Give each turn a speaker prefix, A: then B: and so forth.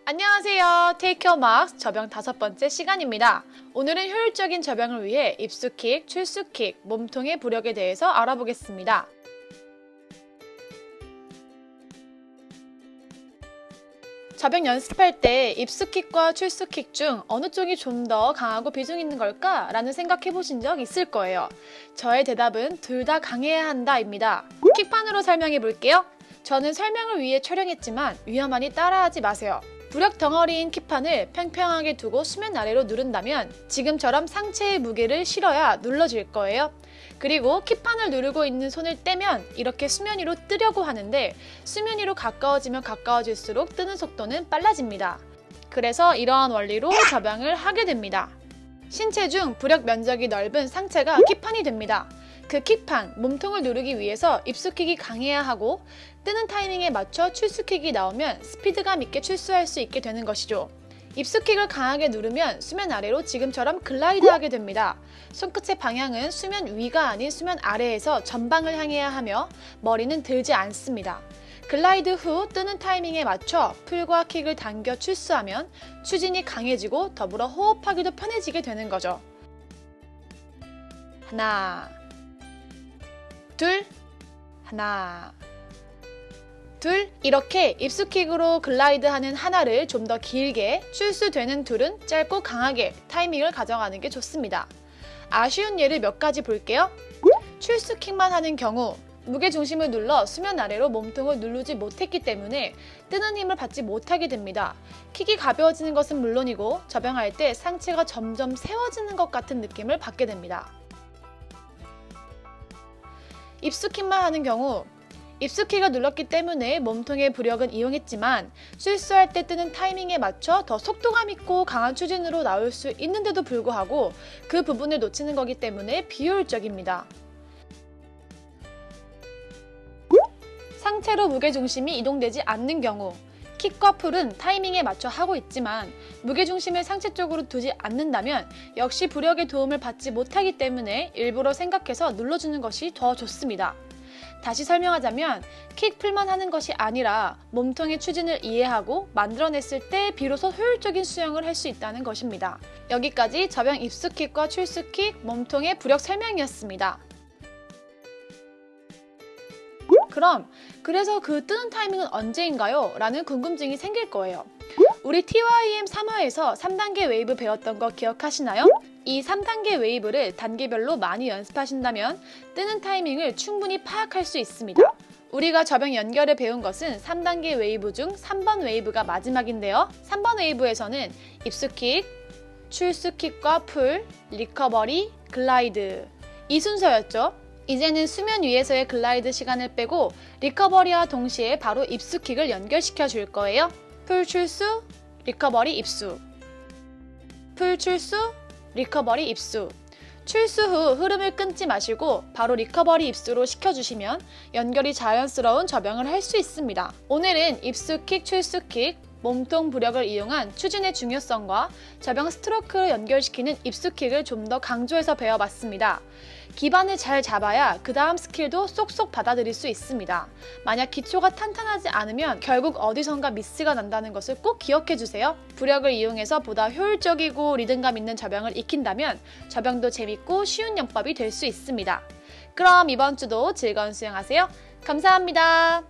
A: 안녕하세요. 테이크 어 막스 접영 5번째 시간입니다. 오늘은 효율적인 접영을 위해 입수킥, 출수킥, 몸통의 부력에 대해서 알아보겠습니다. 접영 연습할 때 입수킥과 출수킥 중 어느 쪽이 좀 더 강하고 비중 있는 걸까? 라는 생각해 보신 적 있을 거예요. 저의 대답은 둘 다 강해야 한다 입니다. 킥판으로 설명해 볼게요. 저는 설명을 위해 촬영했지만 위험하니 따라하지 마세요. 부력 덩어리인 킥판을 평평하게 두고 수면 아래로 누른다면 지금처럼 상체의 무게를 실어야 눌러질 거예요. 그리고 킥판을 누르고 있는 손을 떼면 이렇게 수면 위로 뜨려고 하는데 수면 위로 가까워지면 가까워질수록 뜨는 속도는 빨라집니다. 그래서 이러한 원리로 접영을 하게 됩니다. 신체 중 부력 면적이 넓은 상체가 킥판이 됩니다. 그 킥판, 몸통을 누르기 위해서 입수킥이 강해야 하고 뜨는 타이밍에 맞춰 출수킥이 나오면 스피드감 있게 출수할 수 있게 되는 것이죠. 입수킥을 강하게 누르면 수면 아래로 지금처럼 글라이드하게 됩니다. 손끝의 방향은 수면 위가 아닌 수면 아래에서 전방을 향해야 하며 머리는 들지 않습니다. 글라이드 후 뜨는 타이밍에 맞춰 풀과 킥을 당겨 출수하면 추진이 강해지고 더불어 호흡하기도 편해지게 되는 거죠. 하나, 둘, 하나, 둘. 이렇게 입수킥으로 글라이드하는 하나를 좀 더 길게, 출수되는 둘은 짧고 강하게 타이밍을 가져가는 게 좋습니다. 아쉬운 예를 몇 가지 볼게요. 출수킥만 하는 경우 무게중심을 눌러 수면 아래로 몸통을 누르지 못했기 때문에 뜨는 힘을 받지 못하게 됩니다. 킥이 가벼워지는 것은 물론이고 접영할 때 상체가 점점 세워지는 것 같은 느낌을 받게 됩니다. 입수킥만 하는 경우 입수킥을 눌렀기 때문에 몸통의 부력은 이용했지만 출수할 때 뜨는 타이밍에 맞춰 더 속도감 있고 강한 추진으로 나올 수 있는데도 불구하고 그 부분을 놓치는 거기 때문에 비효율적입니다. 상체로 무게중심이 이동되지 않는 경우 킥과 풀은 타이밍에 맞춰 하고 있지만 무게중심을 상체 쪽으로 두지 않는다면 역시 부력의 도움을 받지 못하기 때문에 일부러 생각해서 눌러주는 것이 더 좋습니다. 다시 설명하자면 킥 풀만 하는 것이 아니라 몸통의 추진을 이해하고 만들어냈을 때 비로소 효율적인 수영을 할 수 있다는 것입니다. 여기까지 접영 입수킥과 출수킥, 몸통의 부력 설명이었습니다. 그럼 그래서 그 뜨는 타이밍은 언제인가요? 라는 궁금증이 생길 거예요. 우리 TYM 3화에서 3단계 웨이브 배웠던 거 기억하시나요? 이 3단계 웨이브를 단계별로 많이 연습하신다면 뜨는 타이밍을 충분히 파악할 수 있습니다. 우리가 접영 연결을 배운 것은 3단계 웨이브 중 3번 웨이브가 마지막인데요. 3번 웨이브에서는 입수킥, 출수킥과 풀, 리커버리, 글라이드 이 순서였죠. 이제는 수면 위에서의 글라이드 시간을 빼고 리커버리와 동시에 바로 입수킥을 연결시켜 줄 거예요. 풀 출수, 리커버리 입수. 풀 출수, 리커버리 입수. 출수 후 흐름을 끊지 마시고 바로 리커버리 입수로 시켜주시면 연결이 자연스러운 접영을 할 수 있습니다. 오늘은 입수킥, 출수킥, 몸통 부력을 이용한 추진의 중요성과 접영 스트로크를 연결시키는 입수킥을 좀 더 강조해서 배워봤습니다. 기반을 잘 잡아야 그 다음 스킬도 쏙쏙 받아들일 수 있습니다. 만약 기초가 탄탄하지 않으면 결국 어디선가 미스가 난다는 것을 꼭 기억해주세요. 부력을 이용해서 보다 효율적이고 리듬감 있는 접영을 익힌다면 접영도 재밌고 쉬운 영법이 될 수 있습니다. 그럼 이번 주도 즐거운 수영하세요. 감사합니다.